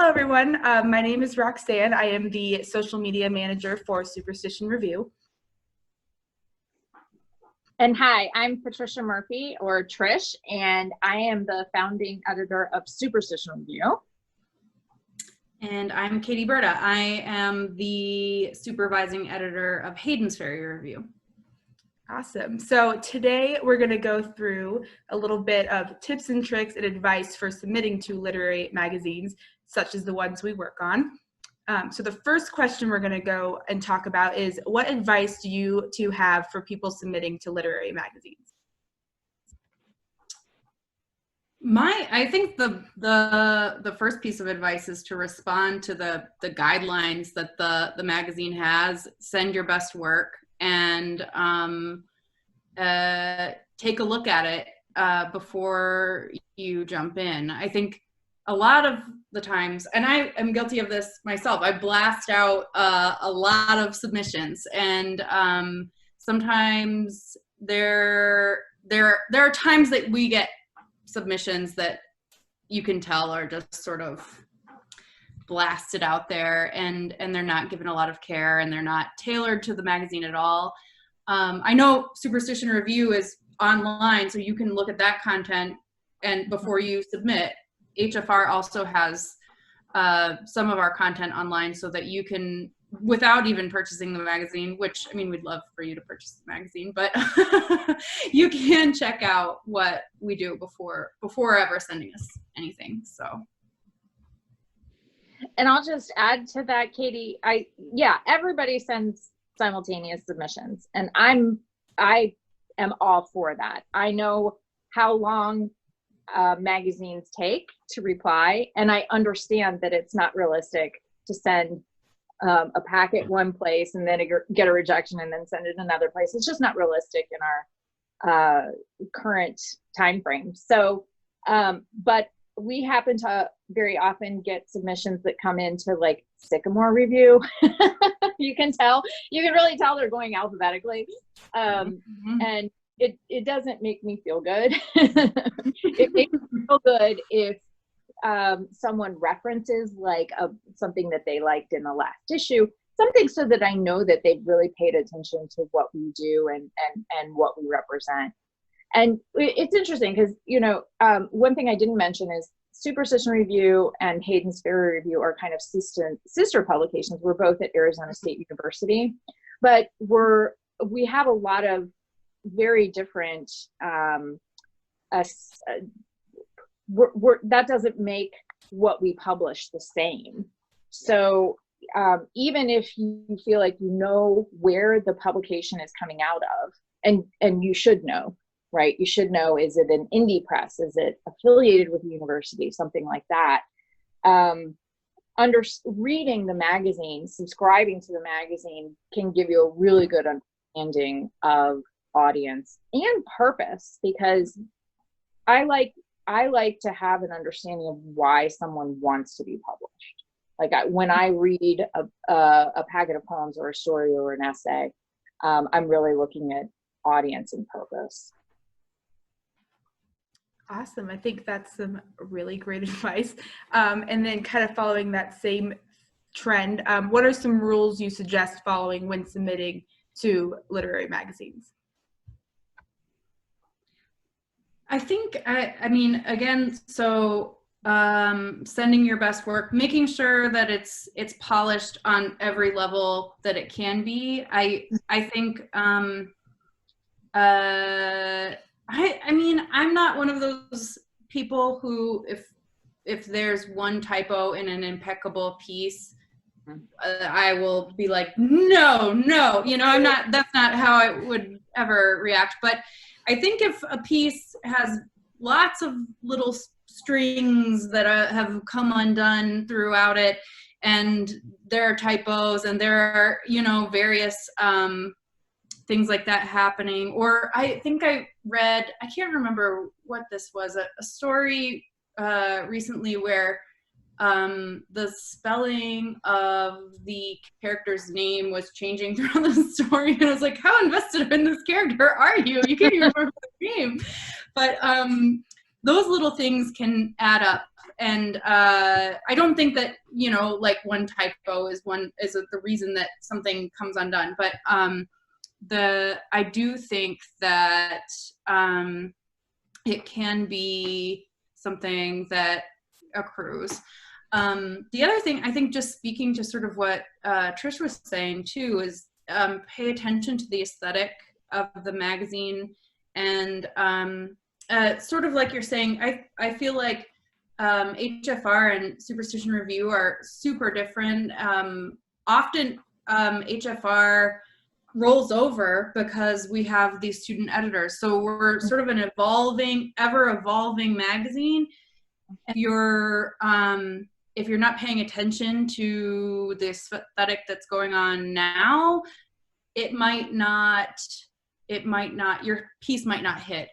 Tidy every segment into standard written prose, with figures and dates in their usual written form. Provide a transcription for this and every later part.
Hello, everyone. My name is Roxanne. I am the social media manager for Superstition Review. And hi, I'm Patricia Murphy, or Trish, and I am the founding editor of Superstition Review. And I'm Katie Berta. I am the supervising editor of Hayden's Ferry Review. Awesome. So today we're going to go through a little bit of tips and tricks and advice for submitting to literary magazines, such as the ones we work on. So the first question we're going to go and talk about is, what advice do you two have for people submitting to literary magazines? I think the first piece of advice is to respond to the guidelines that the magazine has. Send your best work and take a look at it before you jump in. I think a lot of the times, and I am guilty of this myself, I blast out a lot of submissions, and sometimes there are times that we get submissions that you can tell are just sort of blasted out there, and they're not given a lot of care, and they're not tailored to the magazine at all. I know Superstition Review is online, so you can look at that content and before you submit. HFR also has some of our content online so that you can, without even purchasing the magazine, which, I mean, we'd love for you to purchase the magazine, but you can check out what we do before ever sending us anything. So. And I'll just add to that, Katie, everybody sends simultaneous submissions, and I am all for that. I know how long magazines take to reply, and I understand that it's not realistic to send a packet one place and then get a rejection and then send it another place. It's just not realistic in our current time frame. So, but we happen to very often get submissions that come into like Sycamore Review. You can really tell they're going alphabetically. And it doesn't make me feel good. It makes me feel good if someone references like something that they liked in the last issue, something so that I know that they've really paid attention to what we do and what we represent. And it's interesting because, one thing I didn't mention is Superstition Review and Hayden's Ferry Review are kind of sister publications. We're both at Arizona State University, but we have a lot of very different, that doesn't make what we publish the same. So even if you feel like you know where the publication is coming out of, and you should know, right? You should know, is it an indie press? Is it affiliated with a university? Something like that. Reading the magazine, subscribing to the magazine can give you a really good understanding of audience and purpose, because I like to have an understanding of why someone wants to be published. Like when I read a packet of poems or a story or an essay, I'm really looking at audience and purpose. Awesome. I think that's some really great advice. And then kind of following that same trend, what are some rules you suggest following when submitting to literary magazines? I think, again, so sending your best work, making sure that it's polished on every level that it can be. I think, I'm not one of those people who, if there's one typo in an impeccable piece, I will be like, no, that's not how I would ever react. But I think if a piece has lots of little strings that have come undone throughout it, and there are typos, and there are, various things like that happening. Or I think I read, I can't remember what this was, a story recently where the spelling of the character's name was changing throughout the story, and I was like, how invested in this character are you? You can't even remember the name. But those little things can add up, And I don't think that, you know, like one typo is the reason that something comes undone. But I do think that it can be something that accrues. The other thing, I think, just speaking to sort of what Trish was saying too, is pay attention to the aesthetic of the magazine. And sort of like you're saying, I feel like HFR and Superstition Review are super different. Often HFR rolls over because we have these student editors. So we're sort of an ever evolving magazine. If you're not paying attention to the aesthetic that's going on now, your piece might not hit.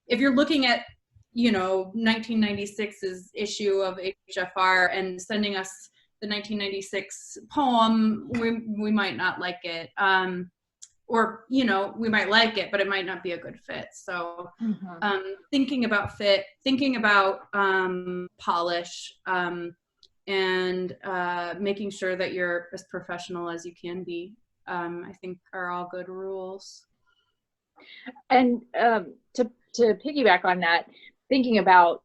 If you're looking at, you know, 1996's issue of HFR and sending us the 1996 poem, we might not like it. Or, you know, we might like it, but it might not be a good fit. So thinking about fit, thinking about polish, and making sure that you're as professional as you can be, I think are all good rules. And to piggyback on that, thinking about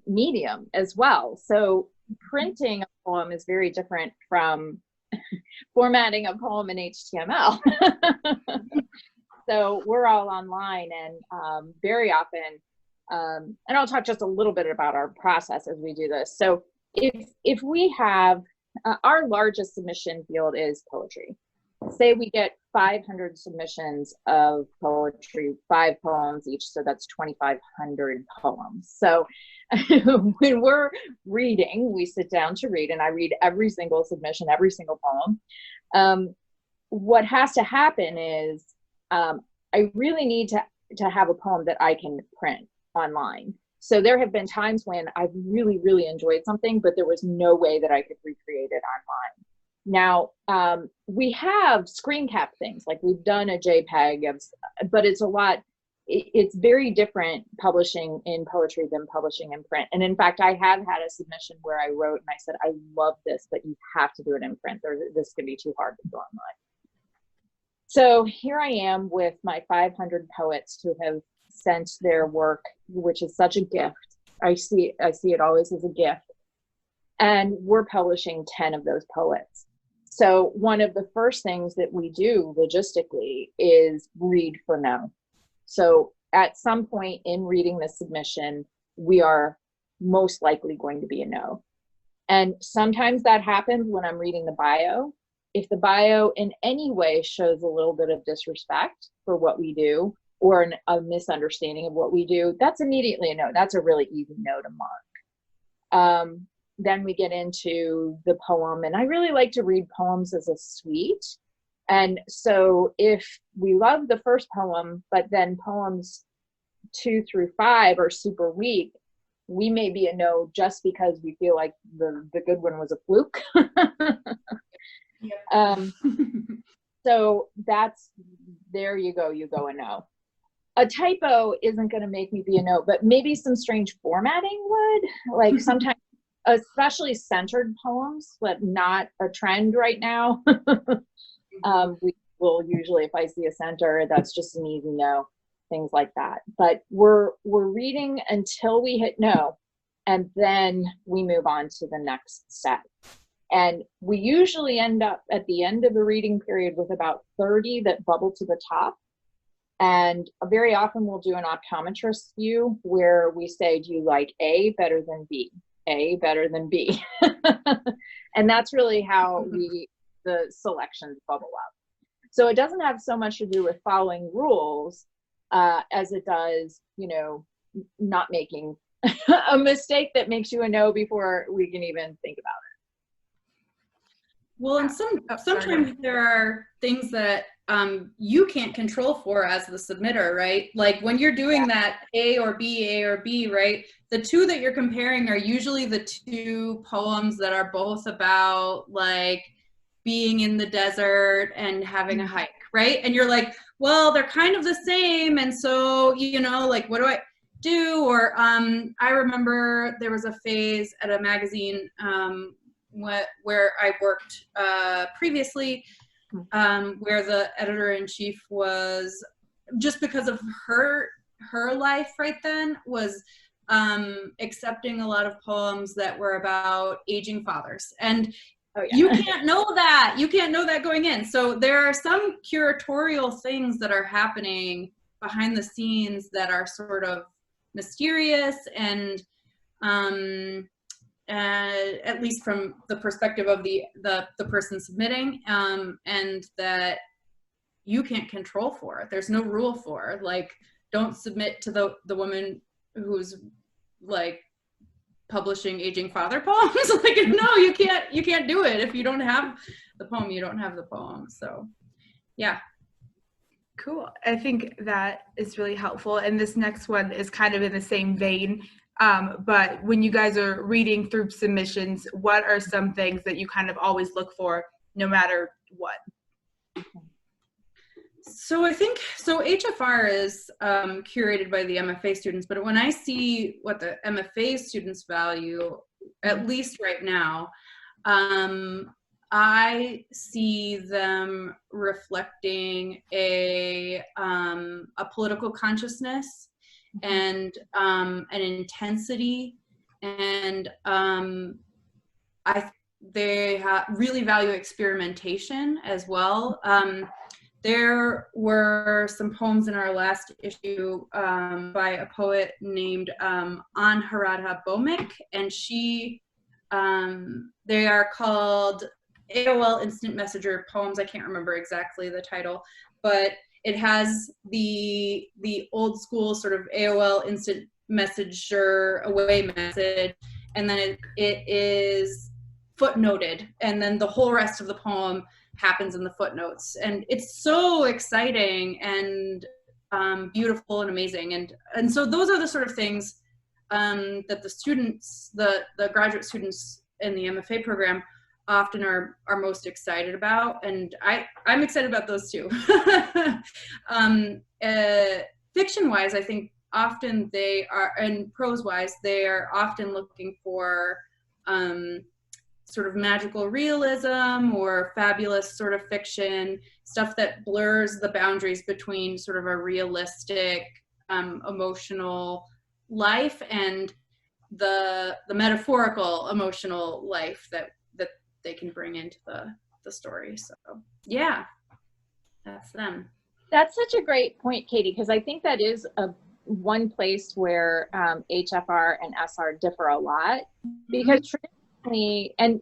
medium as well. So printing a poem is very different from formatting a poem in HTML. So we're all online, and very often, and I'll talk just a little bit about our process as we do this. So if we have, our largest submission field is poetry. Say we get 500 submissions of poetry, 5 poems each, so that's 2,500 poems. So when we're reading, we sit down to read, and I read every single submission, every single poem. What has to happen is I really need to have a poem that I can print online. So there have been times when I've really, really enjoyed something, but there was no way that I could recreate it online. Now, we have screen cap things, like we've done a JPEG, but it's very different publishing in poetry than publishing in print. And in fact, I have had a submission where I wrote and I said, I love this, but you have to do it in print. This can be too hard to do online. So here I am with my 500 poets who have sent their work, which is such a gift. I see it always as a gift. And we're publishing 10 of those poets. So one of the first things that we do logistically is read for no. So at some point in reading the submission, we are most likely going to be a no. And sometimes that happens when I'm reading the bio. If the bio in any way shows a little bit of disrespect for what we do, or a misunderstanding of what we do, that's immediately a no. That's a really easy no to mark. Then we get into the poem, and I really like to read poems as a suite. And so if we love the first poem, but then poems 2 through 5 are super weak, we may be a no just because we feel like the good one was a fluke. So there you go a no. A typo isn't going to make me be a no, but maybe some strange formatting would. Like sometimes, especially centered poems, but not a trend right now. We will usually, if I see a center, that's just an easy no, things like that. But we're reading until we hit no, and then we move on to the next step. And we usually end up at the end of the reading period with about 30 that bubble to the top. And very often we'll do an optometrist view where we say, do you like A better than B? A better than B. And that's really how the selections bubble up. So it doesn't have so much to do with following rules as it does, not making a mistake that makes you a no before we can even think about it. Well, and sometimes there are things that you can't control for as the submitter, right? Like when you're doing that A or B, right? The two that you're comparing are usually the 2 poems that are both about like being in the desert and having a hike, right? And you're like, well, they're kind of the same. And so, like, what do I, do, or I remember there was a phase at a magazine where I worked previously, where the editor-in-chief was, just because of her life right then, was accepting a lot of poems that were about aging fathers. And you can't know that. You can't know that going in. So there are some curatorial things that are happening behind the scenes that are sort of mysterious, and at least from the perspective of the person submitting, and that you can't control for. There's no rule for, like, don't submit to the woman who's like publishing aging father poems. Like, no, you can't do it. If you don't have the poem, you don't have the poem. So yeah. Cool. I think that is really helpful. And this next one is kind of in the same vein. But when you guys are reading through submissions, what are some things that you kind of always look for no matter what? So I think, HFR is curated by the MFA students, but when I see what the MFA students value, at least right now, I see them reflecting a political consciousness and an intensity, and they really value experimentation as well. There were some poems in our last issue by a poet named Anharadha Bhowmick, and they are called AOL Instant Messenger poems. I can't remember exactly the title, but it has the old school sort of AOL Instant Messenger away message, and then it is footnoted, and then the whole rest of the poem happens in the footnotes, and it's so exciting and beautiful and amazing, and so those are the sort of things that the students, the graduate students in the MFA program, often are most excited about, and I'm excited about those too. Fiction wise, I think often they are, and prose wise, they are often looking for sort of magical realism or fabulous sort of fiction, stuff that blurs the boundaries between sort of a realistic emotional life and the metaphorical emotional life that they can bring into the story. So yeah, that's them. That's such a great point, Katie, because I think that is one place where HFR and SR differ a lot, because traditionally, and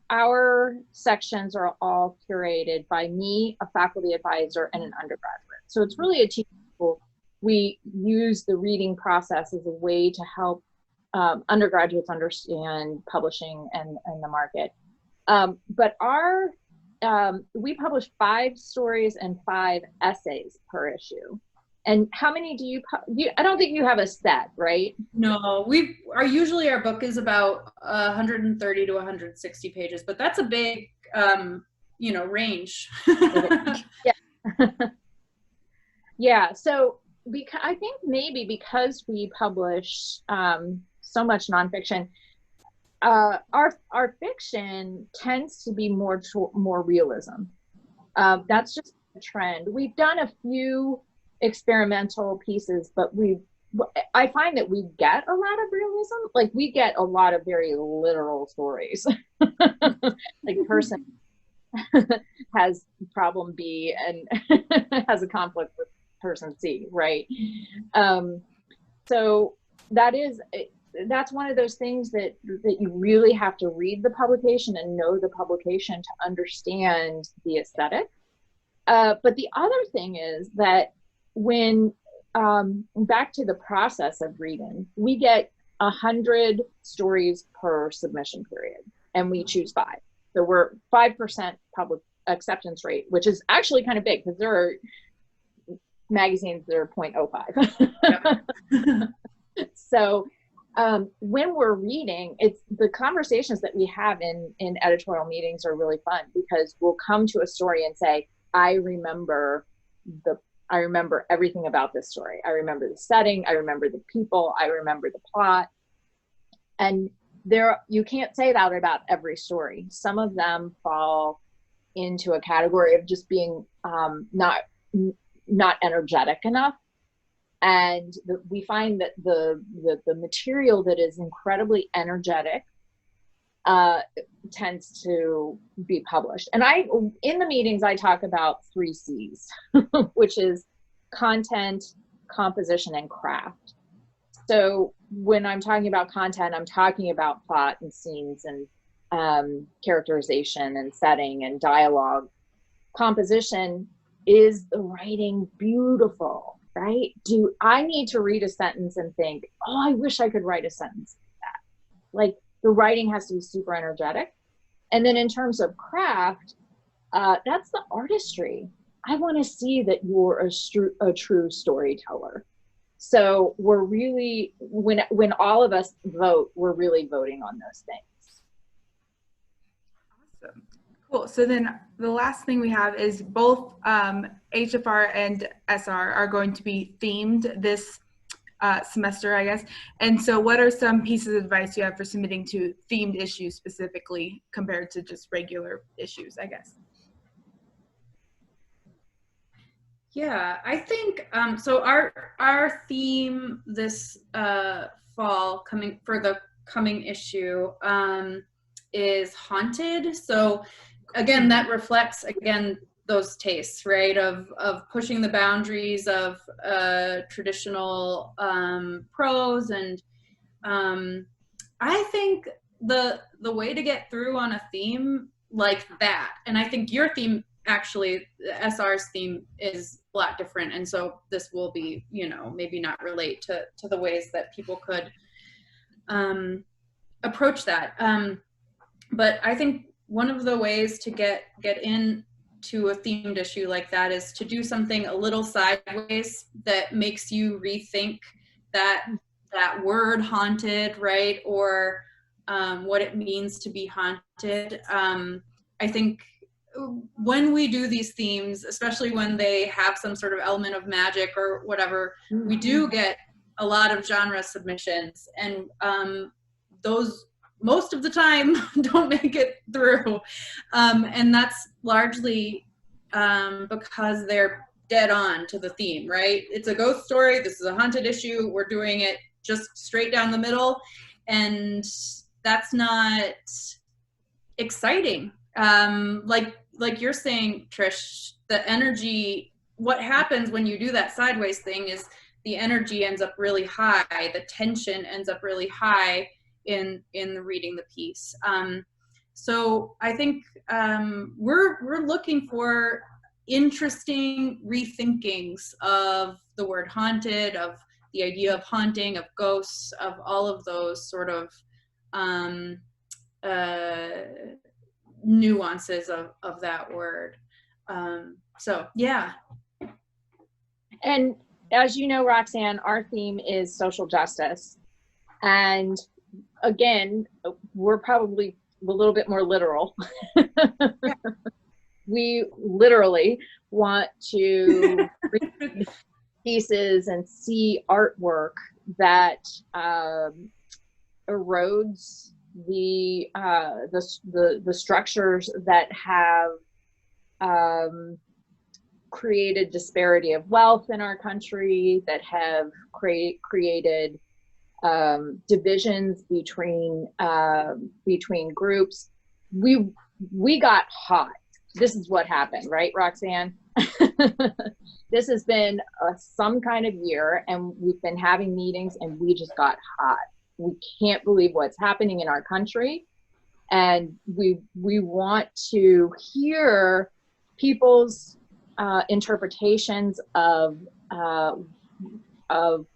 our sections are all curated by me, a faculty advisor, and an undergraduate. So it's really a team of people. We use the reading process as a way to help undergraduates understand publishing and the market. But we publish 5 stories and 5 essays per issue. And how many do you I don't think you have a set, right? No, usually our book is about 130 to 160 pages, but that's a big, range. Yeah. Yeah. So I think maybe because we publish so much nonfiction, our fiction tends to be more realism. That's just a trend. We've done a few experimental pieces, but I find that we get a lot of realism. Like, we get a lot of very literal stories. Like, person has problem B and has a conflict with person C, right? So that's one of those things that you really have to read the publication and know the publication to understand the aesthetic. But the other thing is that when back to the process of reading, we get 100 stories per submission period, and we choose 5. So we're 5% public acceptance rate, which is actually kind of big, because there are magazines that are 0.05. So when we're reading, it's the conversations that we have in editorial meetings are really fun, because we'll come to a story and say, I remember I remember everything about this story. I remember the setting, I remember the people, I remember the plot. And you can't say that about every story. Some of them fall into a category of just being not energetic enough. And we find that the material that is incredibly energetic tends to be published. And in the meetings, I talk about 3 C's, which is content, composition, and craft. So when I'm talking about content, I'm talking about plot and scenes and characterization and setting and dialogue. Composition is the writing beautiful, right? Do I need to read a sentence and think, oh, I wish I could write a sentence like that? Like, the writing has to be super energetic. And then in terms of craft, that's the artistry. I want to see that you're a true storyteller. So we're really, when all of us vote, we're really voting on those things. Awesome. Cool. So then the last thing we have is both HFR and SR are going to be themed this semester, I guess. And so what are some pieces of advice you have for submitting to themed issues specifically compared to just regular issues, I guess? Yeah, I think, so our theme this fall for the coming issue is haunted. So again, that reflects, those tastes, right, of pushing the boundaries of traditional prose. And I think the way to get through on a theme like that, and I think your theme, actually, SR's theme is a lot different, and so this will be, maybe not relate to the ways that people could approach that. But I think one of the ways to get into a themed issue like that is to do something a little sideways that makes you rethink that word haunted, right? Or what it means to be haunted. I think when we do these themes, especially when they have some sort of element of magic or whatever, we do get a lot of genre submissions, and those most of the time don't make it through. And that's largely because they're dead on to the theme, right? It's a ghost story. This is a haunted issue. We're doing it just straight down the middle. And that's not exciting. Like you're saying, Trish, the energy, what happens when you do that sideways thing is the energy ends up really high. The tension ends up really high in reading the piece. So I think we're looking for interesting rethinkings of the word haunted, of the idea of haunting, of ghosts, of all of those sort of nuances of that word. So yeah. And as you know, Roxanne, our theme is social justice. And again, we're probably a little bit more literal. We literally want to read pieces and see artwork that erodes the structures that have created disparity of wealth in our country, that have created divisions between groups. We got hot. This is what happened, right, Roxanne? This has been some kind of year, and we've been having meetings, and we just got hot. We can't believe what's happening in our country, and we want to hear people's interpretations of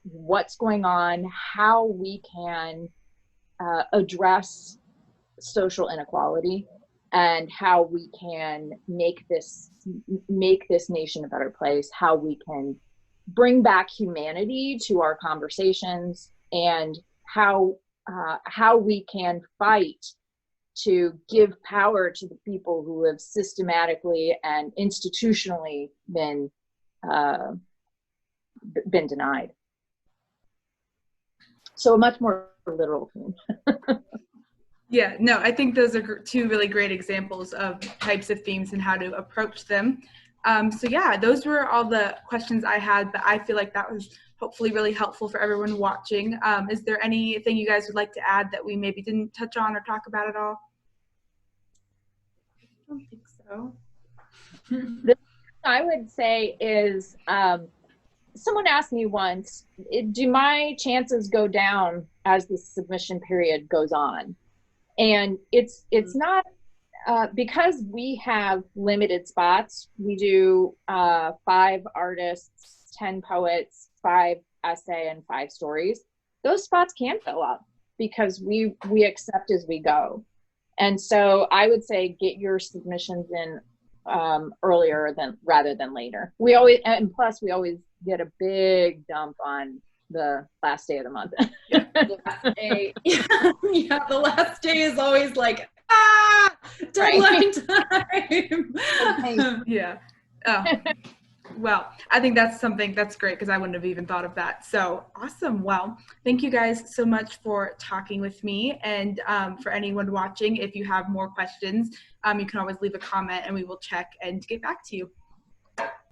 what's going on, how we can address social inequality, and how we can make this nation a better place, how we can bring back humanity to our conversations, and how we can fight to give power to the people who have systematically and institutionally been been denied. So a much more literal theme. Yeah, no, I think those are two really great examples of types of themes and how to approach them. So yeah, those were all the questions I had, but I feel like that was hopefully really helpful for everyone watching. Is there anything you guys would like to add that we maybe didn't touch on or talk about at all? I don't think so. I would say is, someone asked me once, do my chances go down as the submission period goes on? And it's not, because we have limited spots. We do 5 artists, 10 poets, 5 essay, and 5 stories. Those spots can fill up because we accept as we go. And so I would say get your submissions in earlier rather than later. And plus we always get a big dump on the last day of the month. Yeah, the last day is always like, deadline time. Yeah. Oh, well, I think that's something that's great because I wouldn't have even thought of that. So awesome. Well, thank you guys so much for talking with me. And for anyone watching, if you have more questions, you can always leave a comment and we will check and get back to you.